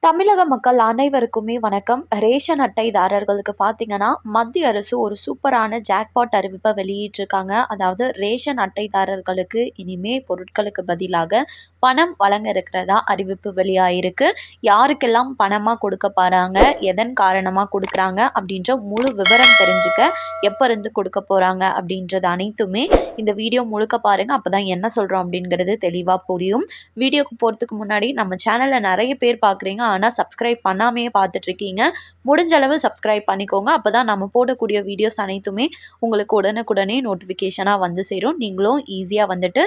தமிழக மக்கள் அனைவருக்குமே வணக்கம். ரேஷன் அட்டைதாரர்களுக்கு பார்த்தீங்கன்னா, மத்திய அரசு ஒரு சூப்பரான ஜாக்பாட் அறிவிப்பை வெளியிட்டிருக்காங்க. அதாவது ரேஷன் அட்டைதாரர்களுக்கு இனிமே பொருட்களுக்கு பதிலாக பணம் வழங்க இருக்கிறதா அறிவிப்பு வெளியாயிருக்கு. யாருக்கெல்லாம் பணமாக கொடுக்க போகிறாங்க, எதன் காரணமாக கொடுக்குறாங்க அப்படின்ற முழு விவரம் தெரிஞ்சுக்க எப்போ இருந்து கொடுக்க போகிறாங்க அப்படின்றது அனைத்துமே இந்த வீடியோ முழுக்க பாருங்கள். அப்போ தான் என்ன சொல்கிறோம் அப்படிங்கிறது தெளிவாக புரியும். வீடியோக்கு போகிறதுக்கு முன்னாடி நம்ம சேனலில் நிறைய பேர் பார்க்குறீங்க, ஆனால் சப்ஸ்கிரைப் பண்ணாமையே பார்த்துட்ருக்கீங்க. முடிஞ்ச அளவு சப்ஸ்கிரைப் பண்ணிக்கோங்க. அப்போ தான் நம்ம போடக்கூடிய வீடியோஸ் அனைத்துமே உங்களுக்கு உடனுக்குடனே நோட்டிஃபிகேஷனாக வந்து சேரும். நீங்களும் ஈஸியாக வந்துட்டு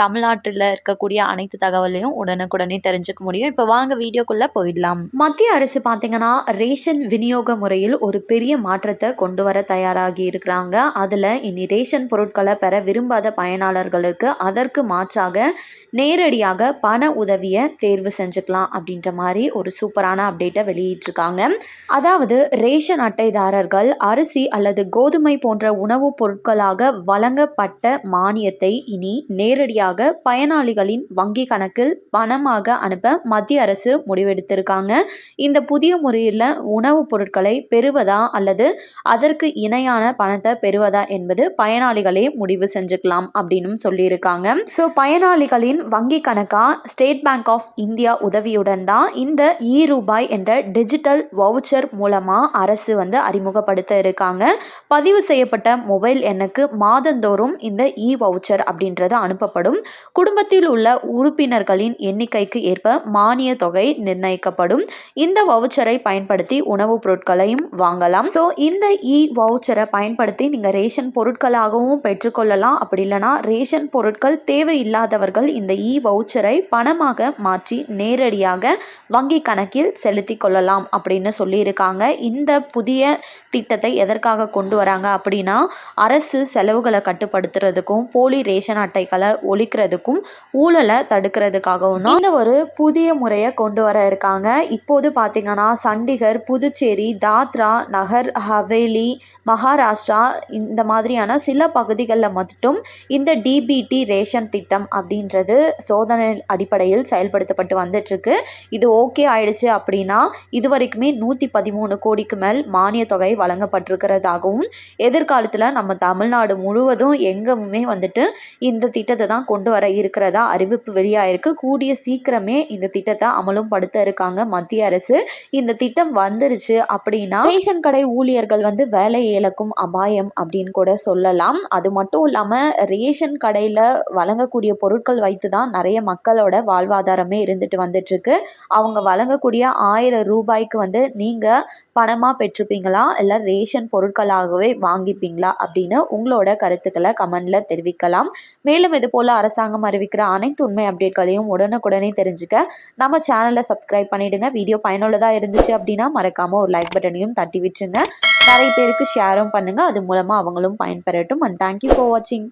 தமிழ்நாட்டில் இருக்கக்கூடிய அனைத்து தகவலையும் உடனுக்குடனே தெரிஞ்சுக்க முடியும். இப்போ வாங்க வீடியோக்குள்ளே போயிடலாம். மத்திய அரசு பார்த்தீங்கன்னா, ரேஷன் விநியோக முறையில் ஒரு பெரிய மாற்றத்தை கொண்டு வர தயாராகி இருக்கிறாங்க. அதில் இனி ரேஷன் பொருட்களை பெற விரும்பாத பயனாளர்களுக்கு அதற்கு மாற்றாக நேரடியாக பண உதவியை தேர்வு செஞ்சுக்கலாம் அப்படின்ற மாதிரி ஒரு சூப்பரான அப்டேட்டை வெளியிட்டிருக்காங்க. அதாவது ரேஷன் அட்டைதாரர்கள் அரிசி அல்லது கோதுமை போன்ற உணவுப் பொருட்களாக வழங்கப்பட்ட மானியத்தை இனி நேரடியாக பயனாளிகளின் வங்கி கணக்கில் பணமாக அனுப்ப மத்திய அரசு முடிவெடுத்திருக்காங்க. இந்த புதிய முறையில் உணவுப் பொருட்களை பெறுவதா அல்லது அதற்கு இணையான பணத்தை பெறுவதா என்பது பயனாளிகளே முடிவு செஞ்சுக்கலாம் அப்படின்னு சொல்லியிருக்காங்க. ஸோ பயனாளிகளின் வங்கி கணக்கா ஸ்டேட் பேங்க் ஆஃப் இந்தியா உதவியுடன் தான் இந்த ரூபாய் என்ற டிஜிட்டல் வவுச்சர் மூலமா அரசு அறிமுகப்படுத்த இருக்காங்க. பதிவு செய்யப்பட்ட மொபைல் எண்ணுக்கு மாதந்தோறும் இந்த வவுச்சர் அப்படின்றது அனுப்பப்படும். குடும்பத்தில் உள்ள உறுப்பினர்களின் எண்ணிக்கைக்கு ஏற்ப மானிய தொகை நிர்ணயிக்கப்படும். இந்த வவுச்சரை பயன்படுத்தி உணவுப் பொருட்களையும் வாங்கலாம். ஸோ இந்த வவுச்சரை பயன்படுத்தி நீங்கள் ரேஷன் பொருட்களாகவும் பெற்றுக்கொள்ளலாம். அப்படி இல்லைனா ரேஷன் பொருட்கள் தேவையில்லாதவர்கள் இந்த வவுச்சரை பணமாக மாற்றி நேரடியாக வங்கி கணக்கில் செலுத்தி கொள்ளலாம் அப்படின்னு சொல்லியிருக்காங்க. இந்த புதிய திட்டத்தை எதற்காக கொண்டு வராங்க அப்படின்னா, அரசு செலவுகளை கட்டுப்படுத்துறதுக்கும் போலி ரேஷன் அட்டைகளை ஒழிக்கிறதுக்கும் ஊழலை தடுக்கிறதுக்காகவும் தான் இந்த ஒரு புதிய முறையை கொண்டு வர இருக்காங்க. இப்போது பார்த்தீங்கன்னா, சண்டிகர், புதுச்சேரி, தாத்ரா நகர் ஹவேலி, மகாராஷ்டிரா இந்த மாதிரியான சில பகுதிகளில் மட்டும் இந்த டிபிடி ரேஷன் திட்டம் அப்படின்றது சோதனை அடிப்படையில் செயல்படுத்தப்பட்டு வந்துட்டுருக்கு. இது ஓகே ஆயிடுச்சு அப்படின்னா இதுவரைக்குமே 113 கோடிக்கு மேல் மானிய தொகை வழங்கப்பட்டிருக்கிறதாகவும், எதிர்காலத்தில் நம்ம தமிழ்நாடு முழுவதும் எங்குமே இந்த திட்டத்தை தான் கொண்டு வர இருக்கிறதா அறிவிப்பு வெளியாயிருக்கு. கூடிய சீக்கிரமே இந்த திட்டத்தை அமலும் படுத்த இருக்காங்க மத்திய அரசு. இந்த திட்டம் வந்துருச்சு அப்படின்னா ரேஷன் கடை ஊழியர்கள் வேலை இழக்கும் அபாயம் அப்படின்னு கூட சொல்லலாம். அது மட்டும் இல்லாமல் ரேஷன் கடையில் வழங்கக்கூடிய பொருட்கள் வைத்து தான் நிறைய மக்களோட வாழ்வாதாரமே இருந்துட்டு வந்துட்டுருக்கு. அவங்க வழங்கக்கூடிய 1000 ரூபாய்க்கு நீங்கள் பணமாக பெற்றுப்பீங்களா இல்லை ரேஷன் பொருட்களாகவே வாங்கிப்பீங்களா அப்படின்னு உங்களோட கருத்துக்களை கமெண்டில் தெரிவிக்கலாம். மேலும் இது போல் அரசாங்கம் அறிவிக்கிற அனைத்து உண்மை அப்டேட்களையும் உடனுக்குடனே தெரிஞ்சுக்க நம்ம சேனலை சப்ஸ்கிரைப் பண்ணிவிடுங்க. வீடியோ பயனுள்ளதாக இருந்துச்சு அப்படின்னா மறக்காமல் ஒரு லைக் பட்டனையும் தட்டி விட்டுருங்க. நிறைய பேருக்கு ஷேரும் பண்ணுங்கள். அது மூலமாக அவங்களும் பயன்பெறட்டும். அண்ட் தேங்க்யூ ஃபார் வாட்சிங்.